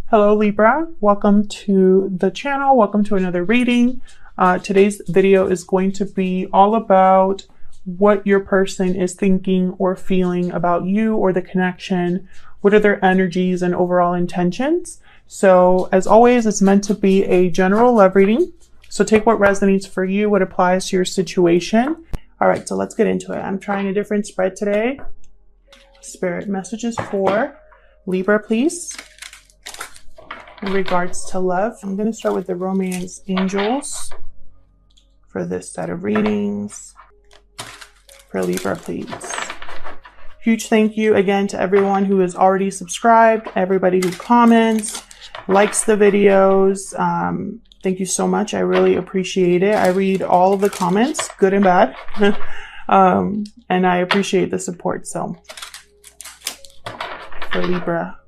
Hello Libra, welcome to the channel. Welcome to another reading. Today's video is going to be all about what your person is thinking or feeling about you or the connection. What are their energies and overall intentions? So as always, it's meant to be a general love reading. So take what resonates for you, what applies to your situation. All right, so let's get into it. I'm trying a different spread today. Spirit messages for Libra, please. In regards to love, I'm going to start with the romance angels for this set of readings. For Libra, please. Huge thank you again to everyone who has already subscribed, everybody who comments, likes the videos. Thank you so much. I really appreciate it. I read all of the comments, good and bad. And I appreciate the support. So for Libra,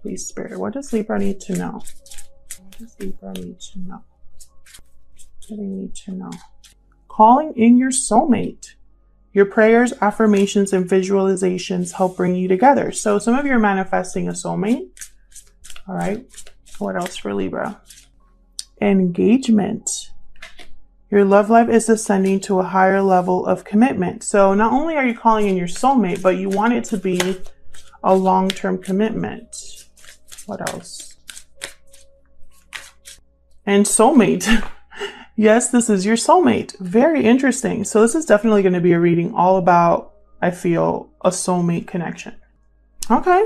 please, Spirit, what does Libra need to know? What does Libra need to know? What do they need to know? Calling in your soulmate. Your prayers, affirmations, and visualizations help bring you together. So some of you are manifesting a soulmate. All right. What else for Libra? Engagement. Your love life is ascending to a higher level of commitment. So not only are you calling in your soulmate, but you want it to be a long-term commitment. What else? And soulmate. Yes, this is your soulmate. Very interesting. So this is definitely going to be a reading all about, I feel, a soulmate connection. Okay.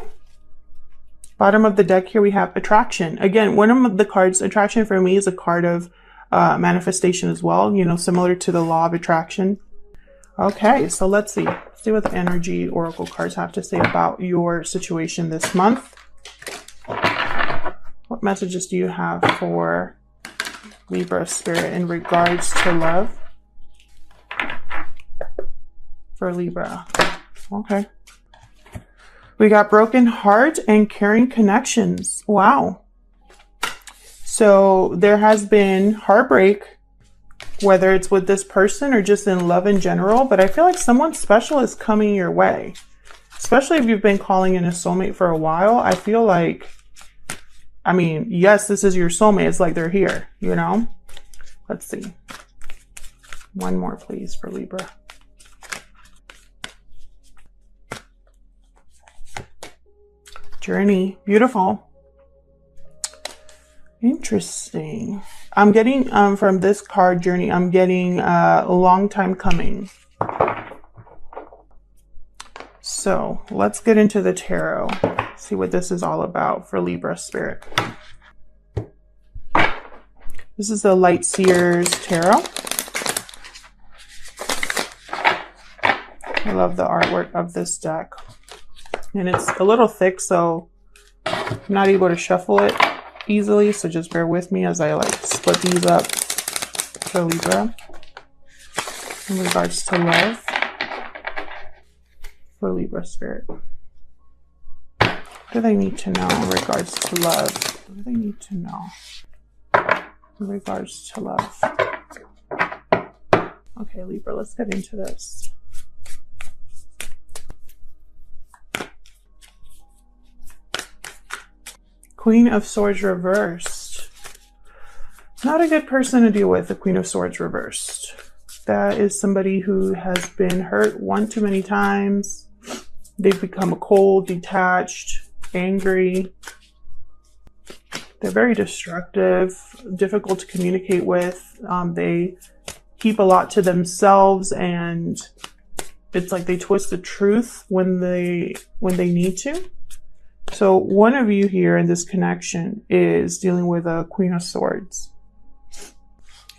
Bottom of the deck here we have attraction. Again, one of the cards, attraction for me is a card of manifestation as well, you know, similar to the law of attraction. Okay, so let's see. Let's see what the energy oracle cards have to say about your situation this month. What messages do you have for Libra Spirit in regards to love? For Libra. Okay. We got broken heart and caring connections. Wow. So there has been heartbreak, whether it's with this person or just in love in general, but I feel like someone special is coming your way. Especially if you've been calling in a soulmate for a while. I feel like, I mean, yes, this is your soulmate. It's like they're here, you know? Let's see. One more, please, for Libra. Journey. Beautiful. Interesting. I'm getting, from this card, Journey, I'm getting a long time coming. So let's get into the tarot. See what this is all about for Libra Spirit. This is the Light Seers Tarot. I love the artwork of this deck. And it's a little thick, so I'm not able to shuffle it easily. So just bear with me as I like split these up for Libra. In regards to love. For Libra Spirit. What do they need to know in regards to love? What do they need to know in regards to love? Okay, Libra, let's get into this. Queen of Swords reversed. Not a good person to deal with, the Queen of Swords reversed. That is somebody who has been hurt one too many times. They've become cold, detached, angry. They're very destructive, difficult to communicate with. They keep a lot to themselves, and it's like they twist the truth when they need to. So one of you here in this connection is dealing with a Queen of Swords.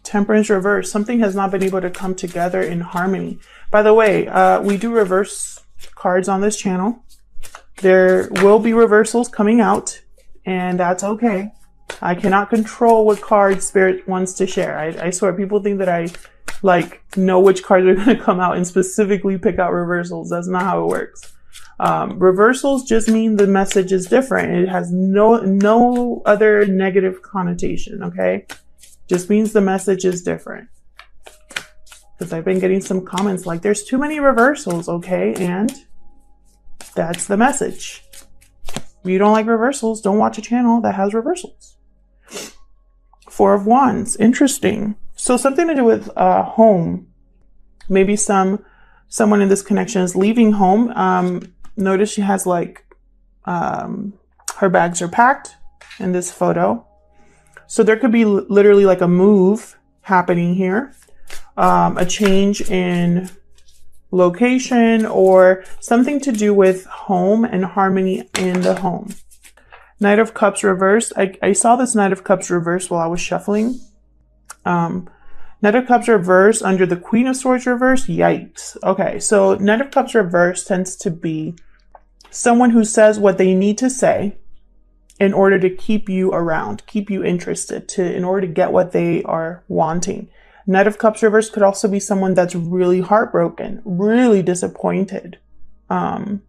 Temperance reverse. Something has not been able to come together in harmony. By the way, we do reverse cards on this channel. There will be reversals coming out, and that's okay. I cannot control what cards Spirit wants to share. I swear, people think that I know which cards are going to come out and specifically pick out reversals. That's not how it works. Reversals just mean the message is different. It has no other negative connotation, okay? Just means the message is different. Because I've been getting some comments like, there's too many reversals, okay? And that's the message. You don't like reversals, don't watch a channel that has reversals. Four of Wands, interesting. So something to do with home. Maybe someone in this connection is leaving home. Notice she has like, her bags are packed in this photo. So there could be literally like a move happening here. A change in location or something to do with home and harmony in the home. Knight of Cups reversed. I saw this Knight of Cups reversed while I was shuffling. Knight of Cups reversed under the Queen of Swords reversed. Yikes. Okay, so Knight of Cups reversed tends to be someone who says what they need to say in order to keep you around, keep you interested, in order to get what they are wanting. Knight of Cups reversed could also be someone that's really heartbroken, really disappointed. It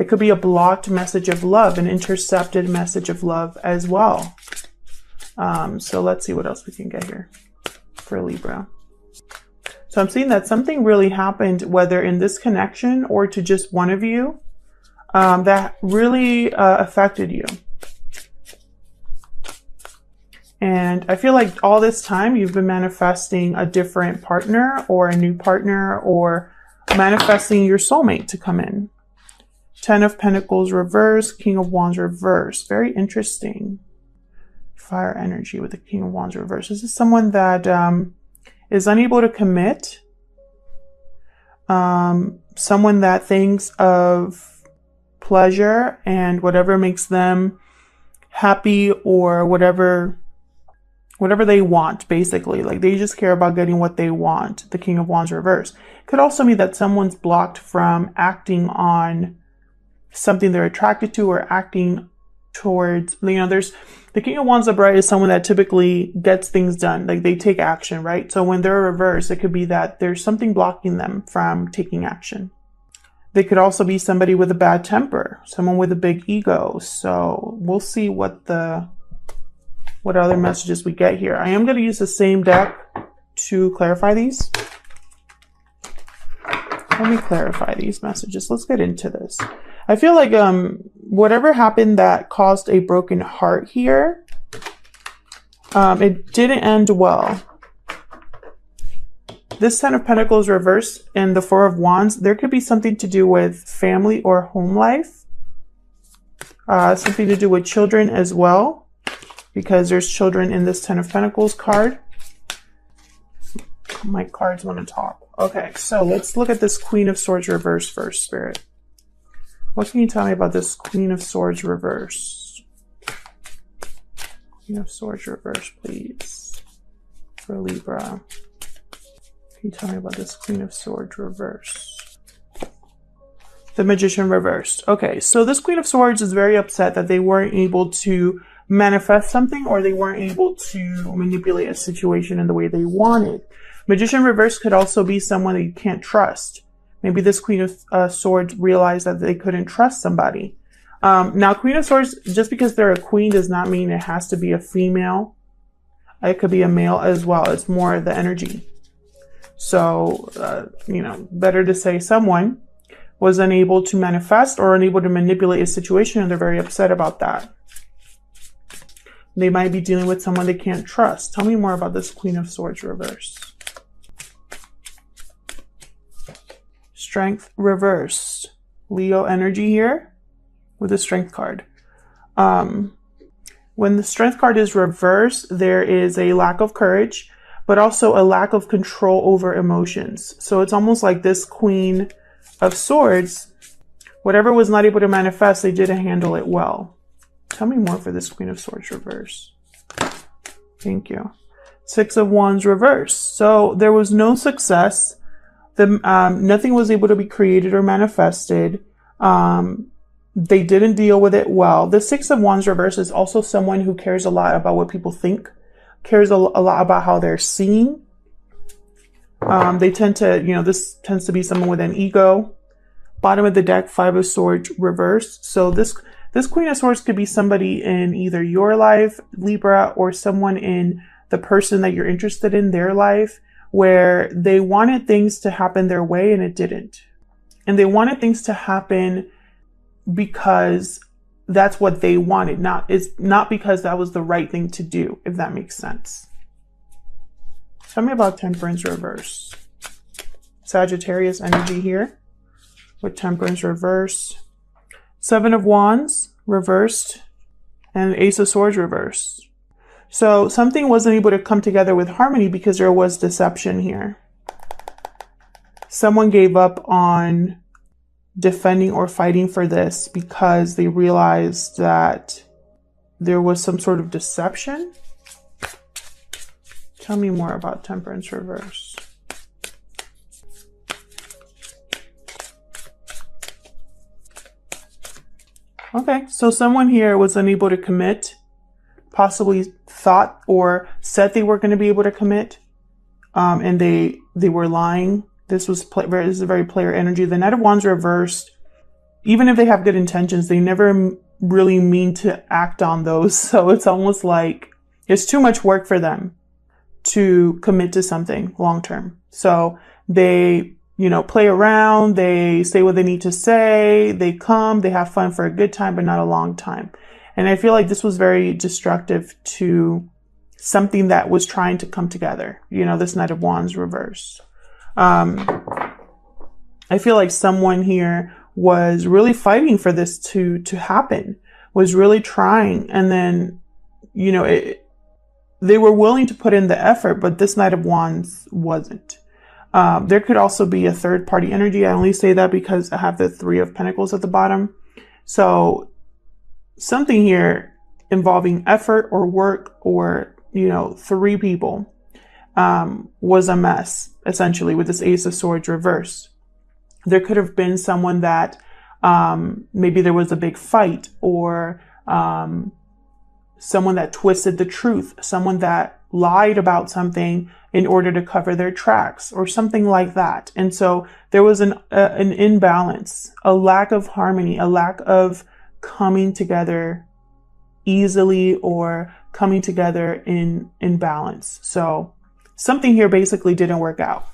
could be a blocked message of love, an intercepted message of love as well. So let's see what else we can get here for Libra. So I'm seeing that something really happened, whether in this connection or to just one of you, that really affected you. And I feel like all this time you've been manifesting a different partner or a new partner or manifesting your soulmate to come in. 10 of Pentacles reversed, King of Wands reversed. Very interesting. Fire energy with the King of Wands reversed. This is someone that is unable to commit. Someone that thinks of pleasure and whatever makes them happy or whatever they want, basically. Like they just care about getting what they want. The King of Wands reverse. Could also mean that someone's blocked from acting on something they're attracted to or acting towards, there's the King of Wands Libra is someone that typically gets things done. Like they take action, right? So when they're reversed, it could be that there's something blocking them from taking action. They could also be somebody with a bad temper, someone with a big ego. So we'll see what other messages we get here. I am going to use the same deck to clarify these. Let me clarify these messages. Let's get into this. I feel like whatever happened that caused a broken heart here, it didn't end well. This 10 of Pentacles reversed and the 4 of Wands, there could be something to do with family or home life. Something to do with children as well, because there's children in this 10 of Pentacles card. My cards want to talk. Okay, so let's look at this Queen of Swords reverse first, Spirit. What can you tell me about this Queen of Swords reverse? Queen of Swords reverse, please. For Libra. Can you tell me about this Queen of Swords reverse? The Magician reversed. Okay, so this Queen of Swords is very upset that they weren't able to manifest something or they weren't able to manipulate a situation in the way they wanted. Magician reverse could also be someone that you can't trust. Maybe this Queen of Swords realized that they couldn't trust somebody. Now, Queen of Swords, just because they're a queen does not mean it has to be a female. It could be a male as well. It's more the energy. So, better to say someone was unable to manifest or unable to manipulate a situation and they're very upset about that. They might be dealing with someone they can't trust. Tell me more about this Queen of Swords reverse. Strength reversed. Leo energy here with the Strength card. When the Strength card is reversed, there is a lack of courage, but also a lack of control over emotions. So it's almost like this Queen of Swords, whatever was not able to manifest, they didn't handle it well. Tell me more for this Queen of Swords reverse. Thank you. 6 of Wands reverse. So there was no success. Nothing was able to be created or manifested. They didn't deal with it well. The 6 of Wands reverse is also someone who cares a lot about what people think, cares a lot about how they're seen. They tend to, this tends to be someone with an ego. Bottom of the deck, 5 of Swords reversed. So this Queen of Swords could be somebody in either your life, Libra, or someone in the person that you're interested in their life, where they wanted things to happen their way and it didn't. And they wanted things to happen because that's what they wanted. It's not because that was the right thing to do, if that makes sense. Tell me about Temperance reverse. Sagittarius energy here with Temperance reversed. Seven of Wands reversed and Ace of Swords reversed. So something wasn't able to come together with harmony because there was deception here. Someone gave up on defending or fighting for this because they realized that there was some sort of deception. Tell me more about Temperance reverse. Okay, so someone here was unable to commit, possibly thought or said they were going to be able to commit, and they were lying. This is a very player energy. The Knight of Wands reversed. Even if they have good intentions, they never really mean to act on those. So it's almost like it's too much work for them to commit to something long term. So they, play around, they say what they need to say, they come, they have fun for a good time, but not a long time. And I feel like this was very destructive to something that was trying to come together. This Knight of Wands reversed. I feel like someone here was really fighting for this to happen, was really trying. And then, they were willing to put in the effort, but this Knight of Wands wasn't. There could also be a third party energy. I only say that because I have the Three of Pentacles at the bottom. So something here involving effort or work or, three people was a mess, essentially, with this Ace of Swords reversed. There could have been someone that maybe there was a big fight, or someone that twisted the truth, someone that lied about something in order to cover their tracks or something like that. And so there was an imbalance, a lack of harmony, a lack of coming together easily or coming together in balance. So something here basically didn't work out.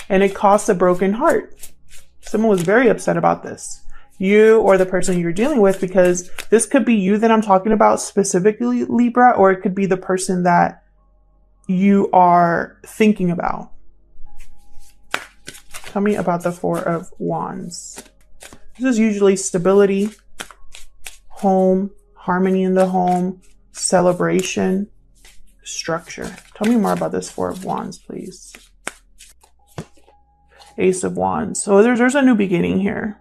And it caused a broken heart. Someone was very upset about this. You or the person you're dealing with, because this could be you that I'm talking about specifically, Libra, or it could be the person that you are thinking about. Tell me about the Four of Wands. This is usually stability, home, harmony in the home, celebration, structure. Tell me more about this Four of Wands, please. Ace of Wands. So there's a new beginning here.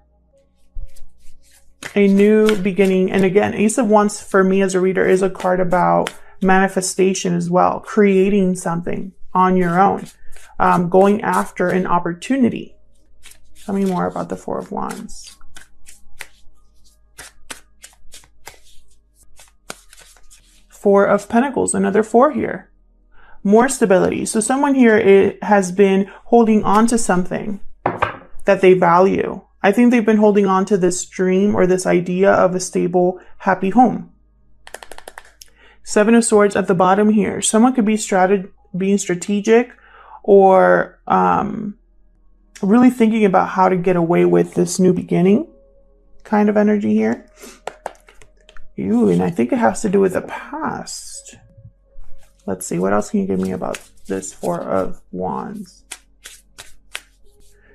A new beginning. And again, Ace of Wands for me as a reader is a card about manifestation as well. Creating something on your own. Going after an opportunity. Tell me more about the Four of Wands. Four of Pentacles. Another four here. More stability. So someone here has been holding on to something that they value. I think they've been holding on to this dream or this idea of a stable, happy home. Seven of Swords at the bottom here. Someone could be being strategic or really thinking about how to get away with this new beginning kind of energy here. Ooh, and I think it has to do with the past. Let's see, what else can you give me about this Four of Wands?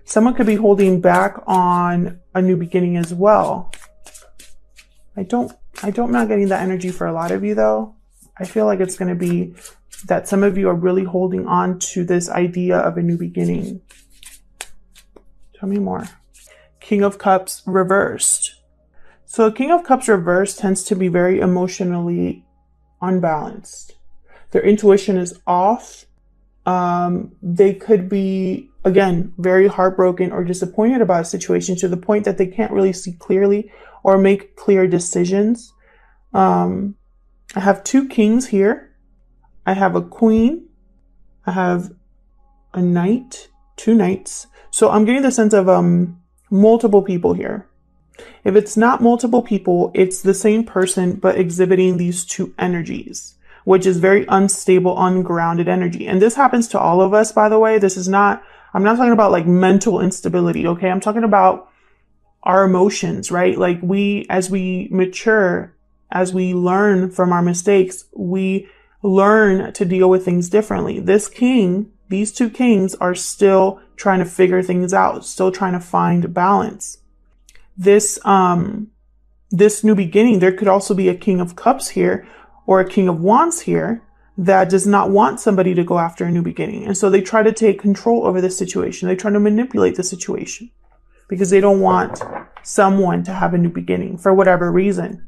Someone could be holding back on a new beginning as well. I'm not getting that energy for a lot of you though. I feel like it's going to be that some of you are really holding on to this idea of a new beginning. Tell me more. King of Cups reversed. So King of Cups reversed tends to be very emotionally unbalanced. Their intuition is off. They could be, again, very heartbroken or disappointed about a situation to the point that they can't really see clearly or make clear decisions. I have two kings here. I have a queen. I have a knight, two knights. So I'm getting the sense of multiple people here. If it's not multiple people, it's the same person, but exhibiting these two energies, which is very unstable, ungrounded energy. And this happens to all of us, by the way. I'm not talking about like mental instability, okay? I'm talking about our emotions, right? Like as we mature, as we learn from our mistakes, we learn to deal with things differently. This king, these two kings are still trying to figure things out, still trying to find balance. This new beginning, there could also be a king of cups here or a king of wands here that does not want somebody to go after a new beginning. And so they try to take control over the situation. They try to manipulate the situation because they don't want someone to have a new beginning for whatever reason.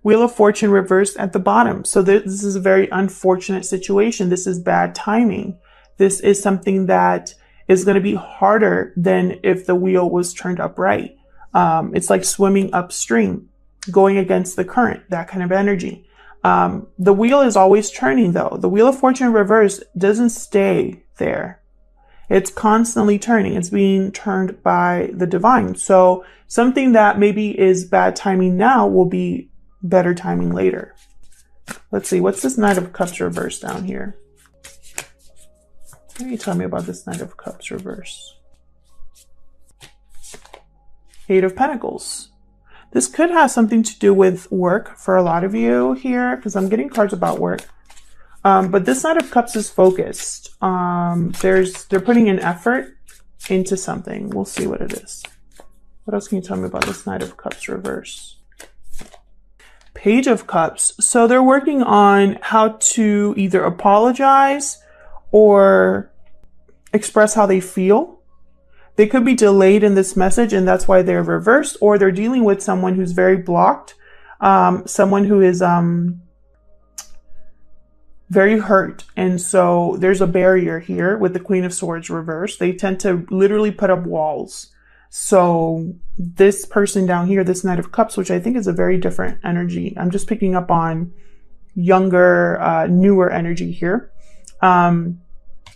Wheel of Fortune reversed at the bottom. So this is a very unfortunate situation. This is bad timing. This is something that is going to be harder than if the wheel was turned upright. It's like swimming upstream, going against the current, that kind of energy. The wheel is always turning though. The Wheel of Fortune reversed doesn't stay there. It's constantly turning. It's being turned by the divine. So something that maybe is bad timing now will be better timing later. Let's see. What's this Knight of Cups reversed down here? What can you tell me about this Knight of Cups reverse? Eight of Pentacles. This could have something to do with work for a lot of you here, because I'm getting cards about work. But this Knight of Cups is focused. They're putting an effort into something. We'll see what it is. What else can you tell me about this Knight of Cups reverse? Page of Cups. So they're working on how to either apologize or express how they feel. They could be delayed in this message, and that's why they're reversed, or they're dealing with someone who's very blocked, someone who is very hurt. And so there's a barrier here with the Queen of Swords reversed. They tend to literally put up walls. So this person down here, this Knight of Cups, which I think is a very different energy. I'm just picking up on younger, newer energy here.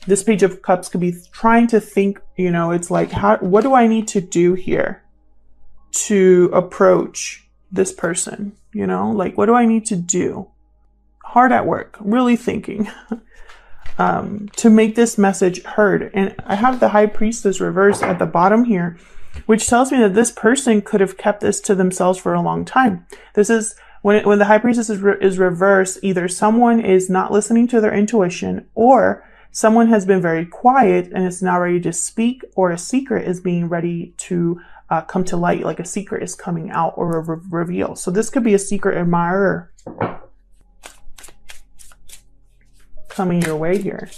This Page of Cups could be trying to think, you know, it's like, what do I need to do here to approach this person? You know, like, what do I need to do? Hard at work, really thinking to make this message heard. And I have the High Priestess reversed at the bottom here, which tells me that this person could have kept this to themselves for a long time. This is when the High Priestess is reversed, either someone is not listening to their intuition, or someone has been very quiet and is now ready to speak, or a secret is being ready to come to light, like a secret is coming out or a reveal. So this could be a secret admirer coming your way here.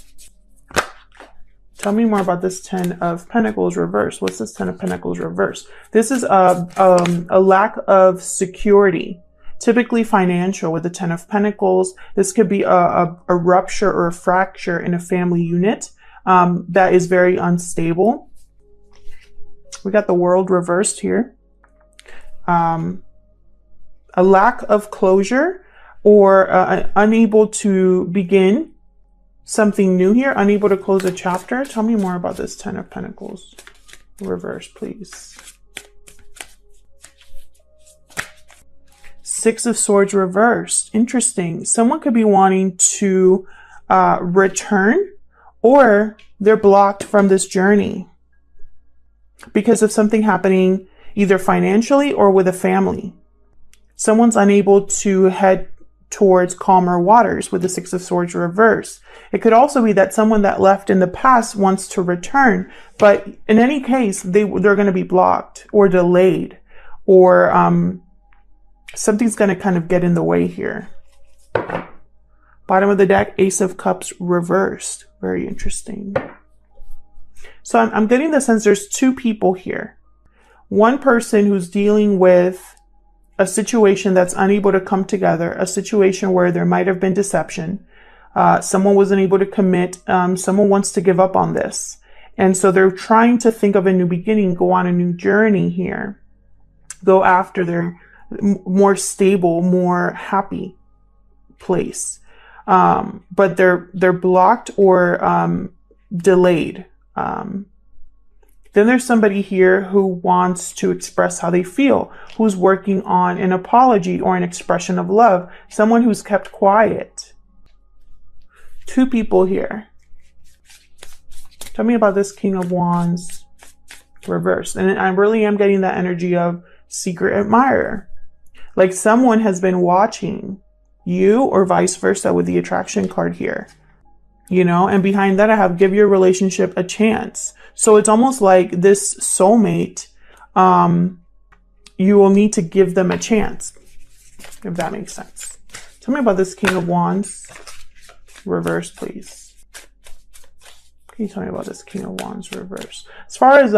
Tell me more about this Ten of Pentacles reverse. What's this Ten of Pentacles reverse? This is a lack of security, typically financial with the Ten of Pentacles. This could be a rupture or a fracture in a family unit that is very unstable. We got the World reversed here. A lack of closure, or unable to begin something new here, unable to close a chapter. Tell me more about this Ten of Pentacles reverse, please. Six of Swords reversed. Interesting. Someone could be wanting to return, or they're blocked from this journey because of something happening either financially or with a family. Someone's unable to head towards calmer waters with the Six of Swords reverse. It could also be that someone that left in the past wants to return, but in any case, they're going to be blocked or delayed, or something's going to kind of get in the way here. Bottom of the deck, Ace of Cups reversed. Very interesting. So I'm getting the sense there's two people here. One person who's dealing with a situation that's unable to come together, a situation where there might have been deception. Someone wasn't able to commit. Someone wants to give up on this. And so they're trying to think of a new beginning, go on a new journey here, go after their more stable, more happy place. But they're blocked or delayed. Then there's somebody here who wants to express how they feel, who's working on an apology or an expression of love, someone who's kept quiet. Two people here. Tell me about this King of Wands, reversed. And I really am getting that energy of secret admirer. Like someone has been watching you or vice versa with the attraction card here, you know, and behind that I have give your relationship a chance. So it's almost like this soulmate, you will need to give them a chance, if that makes sense. Tell me about this King of Wands reverse, please. Can you tell me about this King of Wands reverse? As far as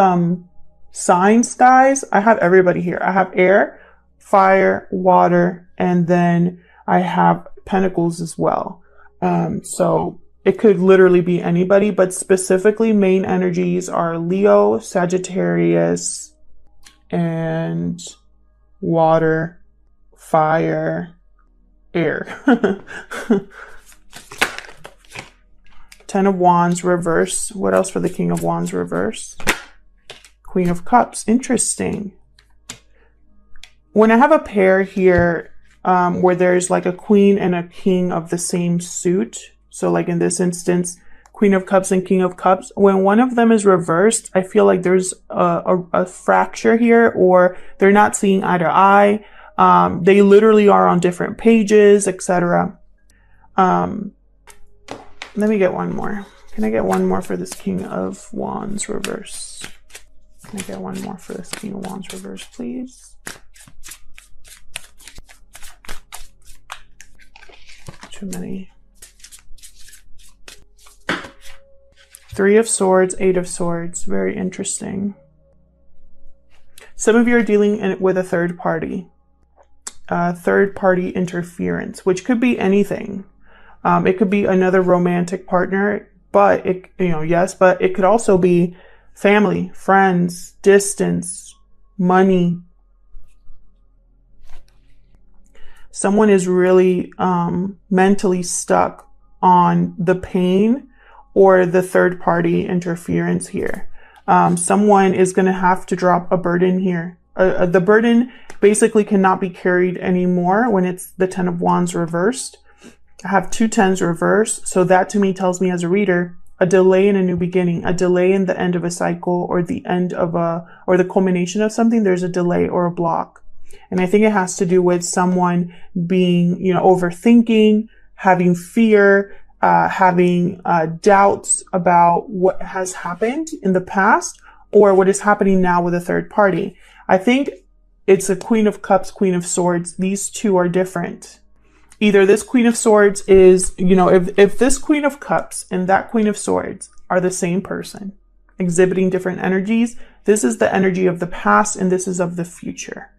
signs, guys, I have everybody here. I have air, fire, water, and then I have pentacles as well. So it could literally be anybody, but specifically main energies are Leo, Sagittarius, and water, fire, air. 10 of Wands reverse. What else for the King of Wands reverse? Queen of Cups. Interesting. When I have a pair here where there's like a queen and a king of the same suit, so like in this instance, Queen of Cups and King of Cups, when one of them is reversed, I feel like there's a fracture here, or they're not seeing eye to eye. They literally are on different pages, etc. Let me get one more. Can I get one more for this King of Wands reverse? Can I get one more for this King of Wands reverse, please? Too many. 3 of Swords, 8 of Swords. Very interesting. Some of you are dealing with a third party. Third party interference, which could be anything. It could be another romantic partner, but it, yes, but it could also be family, friends, distance, money. Someone is really mentally stuck on the pain or the third party interference here. Someone is going to have to drop a burden here. The burden basically cannot be carried anymore when it's the 10 of Wands reversed. I have 2 10s reversed. So that to me tells me as a reader, a delay in a new beginning, a delay in the end of a cycle, or the end of or the culmination of something. There's a delay or a block. And I think it has to do with someone being, overthinking, having fear, having doubts about what has happened in the past or what is happening now with a third party. I think it's a Queen of Cups, Queen of Swords. These two are different. Either this Queen of Swords is, if this Queen of Cups and that Queen of Swords are the same person, exhibiting different energies, this is the energy of the past and this is of the future.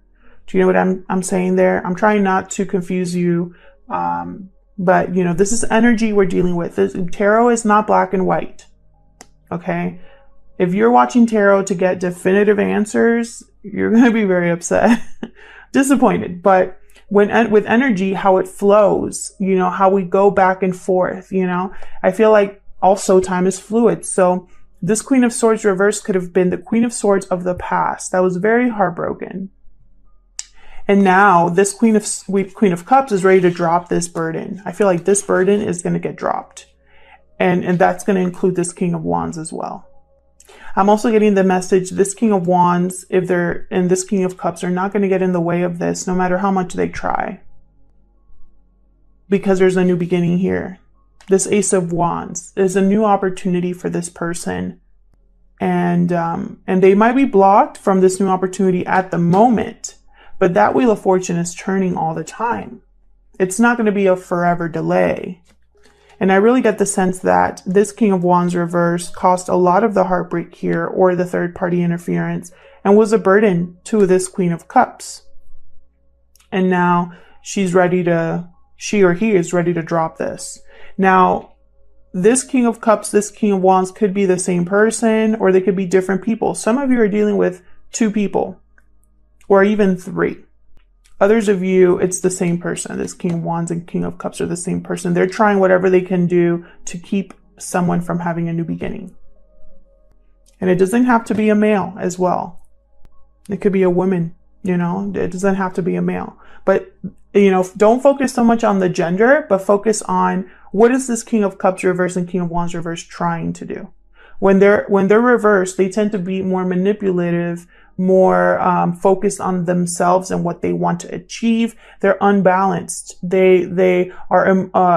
Do you know what I'm saying there? I'm trying not to confuse you, but this is energy we're dealing with. Tarot is not black and white, okay? If you're watching tarot to get definitive answers, you're going to be very upset, disappointed. But with energy, how it flows, how we go back and forth, I feel like also time is fluid. So this Queen of Swords reverse could have been the Queen of Swords of the past that was very heartbroken. And now this Queen of Cups is ready to drop this burden. I feel like this burden is going to get dropped. And that's going to include this King of Wands as well. I'm also getting the message, this King of Wands, and this King of Cups are not going to get in the way of this, no matter how much they try. Because there's a new beginning here. This Ace of Wands is a new opportunity for this person. And they might be blocked from this new opportunity at the moment, but that Wheel of Fortune is turning all the time. It's not going to be a forever delay. And I really get the sense that this King of Wands reverse caused a lot of the heartbreak here, or the third party interference, and was a burden to this Queen of Cups. And now she or he is ready to drop this. Now, this King of Cups, this King of Wands could be the same person, or they could be different people. Some of you are dealing with 2 people, or even 3. Others of you, it's the same person. This King of Wands and King of Cups are the same person. They're trying whatever they can do to keep someone from having a new beginning. And it doesn't have to be a male as well. It could be a woman, it doesn't have to be a male. But, don't focus so much on the gender, but focus on what is this King of Cups reverse and King of Wands reverse trying to do? When they're reversed, they tend to be more manipulative, more focused on themselves and what they want to achieve. They're unbalanced. They are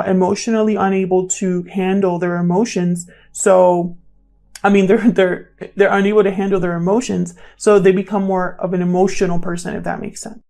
emotionally unable to handle their emotions. So, I mean, they're unable to handle their emotions. So they become more of an emotional person, if that makes sense.